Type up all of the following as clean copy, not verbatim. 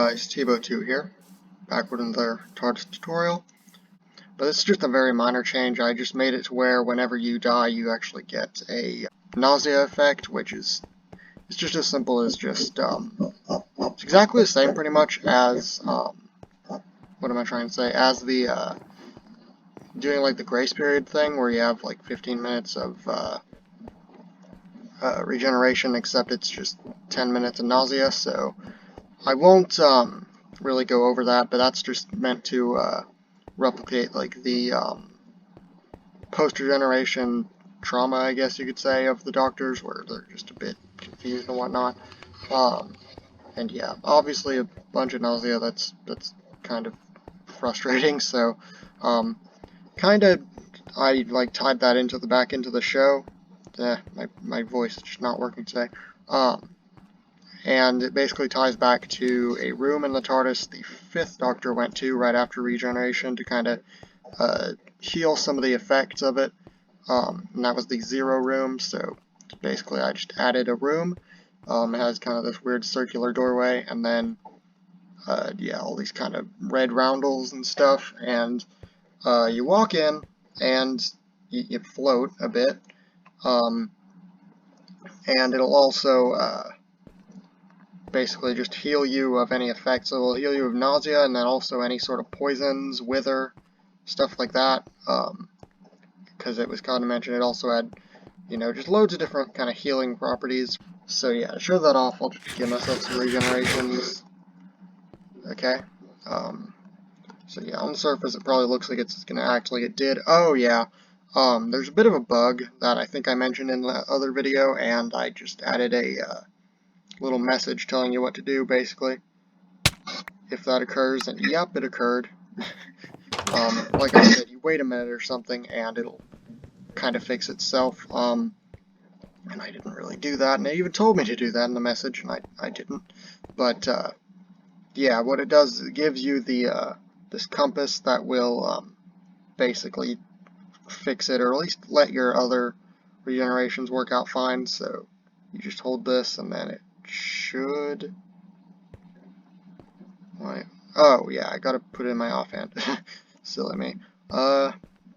guys, Tbo2 here, back with another TARDIS tutorial. But it's just a very minor change. I just made it to where whenever you die you actually get a nausea effect, which is it's just as simple as just it's exactly the same pretty much as what am I trying to say, as the doing like the grace period thing where you have like 15 minutes of regeneration, except it's just 10 minutes of nausea. So I won't really go over that, but that's just meant to replicate like the post-regeneration trauma, I guess you could say, of the doctors, where they're just a bit confused and whatnot. And yeah, obviously a bunch of nausea, that's kind of frustrating, so kind of I like tied that into the back into the show. My voice is just not working today. And it basically ties back to a room in the TARDIS the 5th Doctor went to right after regeneration to kind of heal some of the effects of it. And that was the 0 room, so basically I just added a room. It has kind of this weird circular doorway, and then yeah, all these kind of red roundels and stuff, and you walk in and you float a bit, and it'll also basically just heal you of any effects. So it'll heal you of nausea, and then also any sort of poisons, wither, stuff like that, because it was kind of mentioned it also had, you know, just loads of different kind of healing properties. So yeah, to show that off, I'll just give myself some regenerations. Okay, so yeah, on the surface it probably looks like it's going to act like it did. Oh yeah, there's a bit of a bug that I think I mentioned in the other video, and I just added a little message telling you what to do, basically. If that occurs, and yep, it occurred. Like I said, you wait a minute or something, and it'll kind of fix itself. And I didn't really do that, and it even told me to do that in the message, and I didn't. But yeah, what it does is it gives you the this compass that will basically fix it, or at least let your other regenerations work out fine. So you just hold this, and then it should. Oh yeah, I gotta put it in my offhand. Silly me.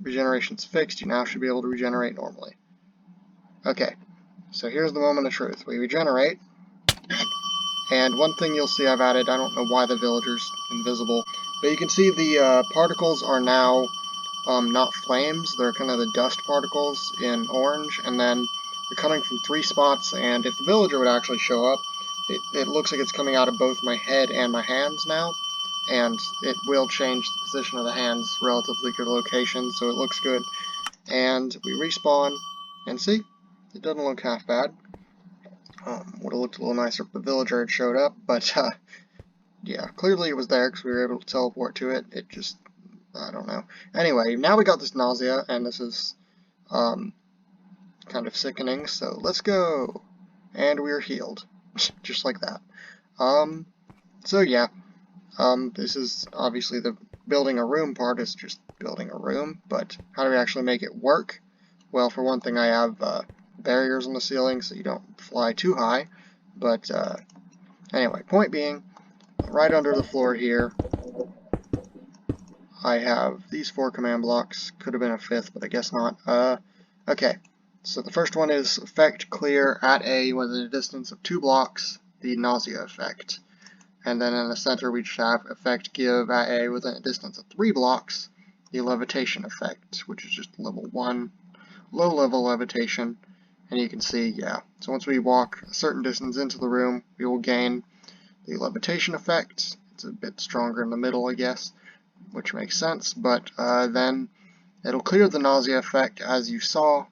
Regeneration's fixed. You now should be able to regenerate normally. Okay, so here's the moment of truth. We regenerate, and one thing you'll see I've added, I don't know why the villager's invisible, but you can see the particles are now not flames, they're kind of the dust particles in orange, and then they're coming from 3 spots, and if the villager would actually show up, it looks like it's coming out of both my head and my hands now, and it will change the position of the hands relatively to the location, so it looks good. And we respawn, and see, it doesn't look half bad. Would have looked a little nicer if the villager had showed up, but yeah, clearly it was there because we were able to teleport to it. It just, I don't know. Anyway, now we got this nausea, and this is kind of sickening, so let's go. And we're healed, just like that. So yeah, this is obviously the building a room part is just building a room, but how do we actually make it work? Well, for one thing, I have barriers on the ceiling so you don't fly too high, but anyway, point being, right under the floor here I have these 4 command blocks. Could have been a 5th, but I guess not. Okay, so the first one is effect clear at A within a distance of 2 blocks, the nausea effect. And then in the center we just have effect give at A within a distance of 3 blocks, the levitation effect, which is just level 1, low level levitation. And you can see, yeah, so once we walk a certain distance into the room, we will gain the levitation effect. It's a bit stronger in the middle, I guess, which makes sense, but then it'll clear the nausea effect as you saw,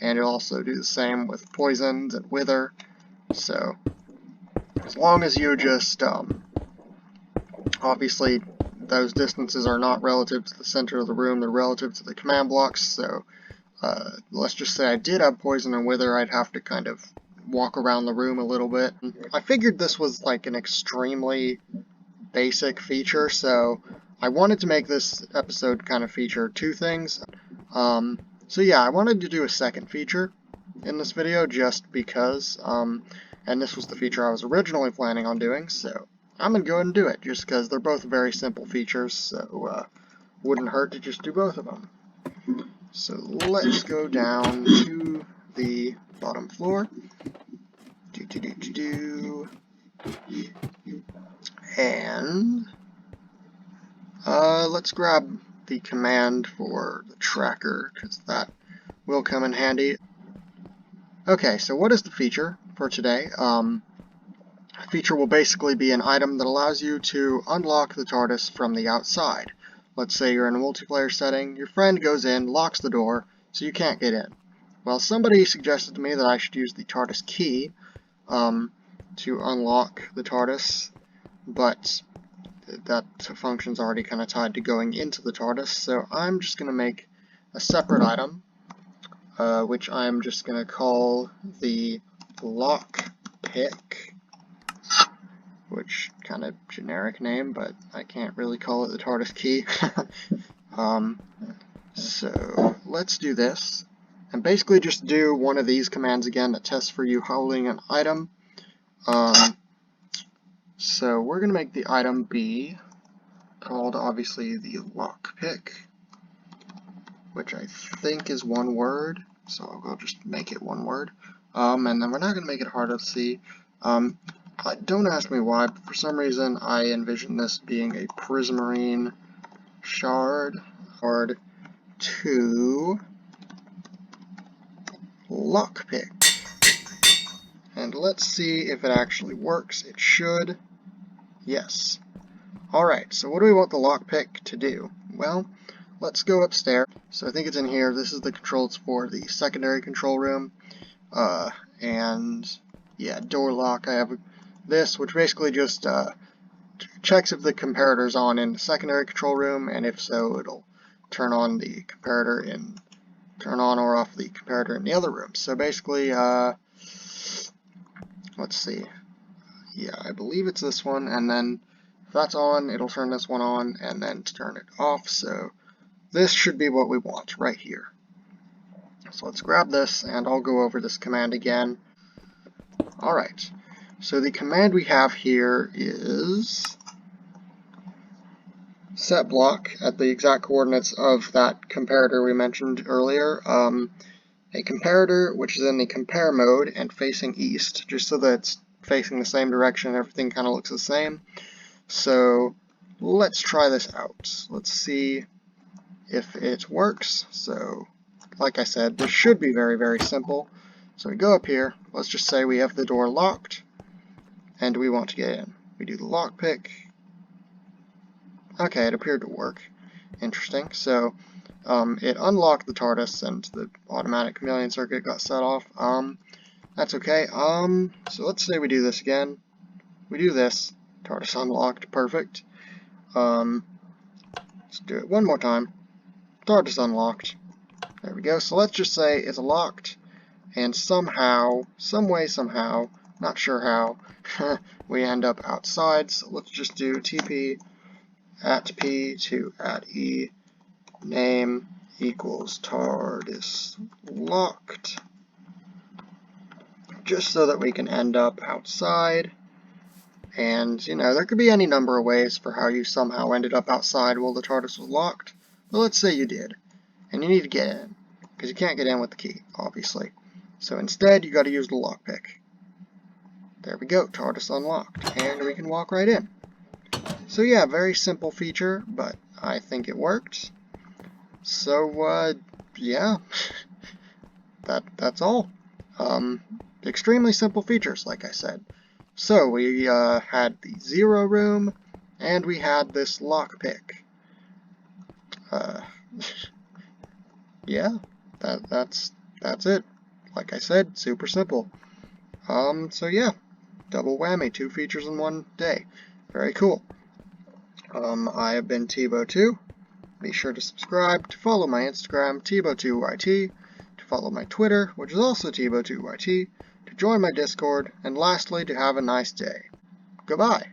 and it'll also do the same with poisons and wither. So as long as you just obviously those distances are not relative to the center of the room, they're relative to the command blocks, so let's just say I did have poison and wither, I'd have to kind of walk around the room a little bit. I figured this was like an extremely basic feature, so I wanted to make this episode kind of feature 2 things. So yeah, I wanted to do a second feature in this video just because, and this was the feature I was originally planning on doing, so I'm going to go ahead and do it, just because they're both very simple features, so wouldn't hurt to just do both of them. So let's go down to the bottom floor. And let's grab the command for the tracker, because that will come in handy. Okay, so what is the feature for today? A feature will basically be an item that allows you to unlock the TARDIS from the outside. Let's say you're in a multiplayer setting, your friend goes in, locks the door, so you can't get in. Well, somebody suggested to me that I should use the TARDIS key to unlock the TARDIS, but that function's already kind of tied to going into the TARDIS, so I'm just going to make a separate item, which I'm just going to call the lock pick, which kind of generic name, but I can't really call it the TARDIS key. So let's do this, and basically just do one of these commands again that tests for you holding an item. So we're going to make the item be called, obviously, the lock pick, which I think is one word, so I'll just make it one word. And then we're not going to make it harder to see. Don't ask me why, but for some reason I envision this being a prismarine shard to lockpick. And let's see if it actually works. It should. Yes. Alright, so what do we want the lockpick to do? Well, let's go upstairs. So I think it's in here. This is the controls for the secondary control room. And yeah, door lock. I have this, which basically just checks if the comparator's on in the secondary control room, and if so, it'll turn on the comparator in, turn on or off the comparator in the other room. So basically, let's see. Yeah, I believe it's this one, and then if that's on, it'll turn this one on, and then turn it off. So this should be what we want right here. So let's grab this, and I'll go over this command again. Alright, so the command we have here is set block at the exact coordinates of that comparator we mentioned earlier. A comparator which is in the compare mode and facing east, just so that it's facing the same direction, everything kind of looks the same. So let's try this out. Let's see if it works. So like I said, this should be very, very simple. So we go up here, let's just say we have the door locked, and we want to get in. We do the lockpick. Okay, it appeared to work. Interesting. So it unlocked the TARDIS, and the automatic chameleon circuit got set off. That's okay. So let's say we do this again. We do this. TARDIS unlocked. Perfect. Let's do it one more time. TARDIS unlocked. There we go. So let's just say it's locked, and somehow, somehow, not sure how, we end up outside. So let's just do TP at P to at E name equals TARDIS locked, just so that we can end up outside. And, you know, there could be any number of ways for how you somehow ended up outside while the TARDIS was locked. But let's say you did, and you need to get in, because you can't get in with the key, obviously. So instead, you got to use the lockpick. There we go, TARDIS unlocked, and we can walk right in. So yeah, very simple feature, but I think it worked. So yeah, that's all. Extremely simple features, like I said. So we had the zero room, and we had this lockpick. Yeah, that's it. Like I said, super simple. So yeah, double whammy, 2 features in one day. Very cool. I have been Tbo2. Be sure to subscribe, to follow my Instagram, Tbo2YT, to follow my Twitter, which is also Tbo2YT, to join my Discord, and lastly, to have a nice day. Goodbye.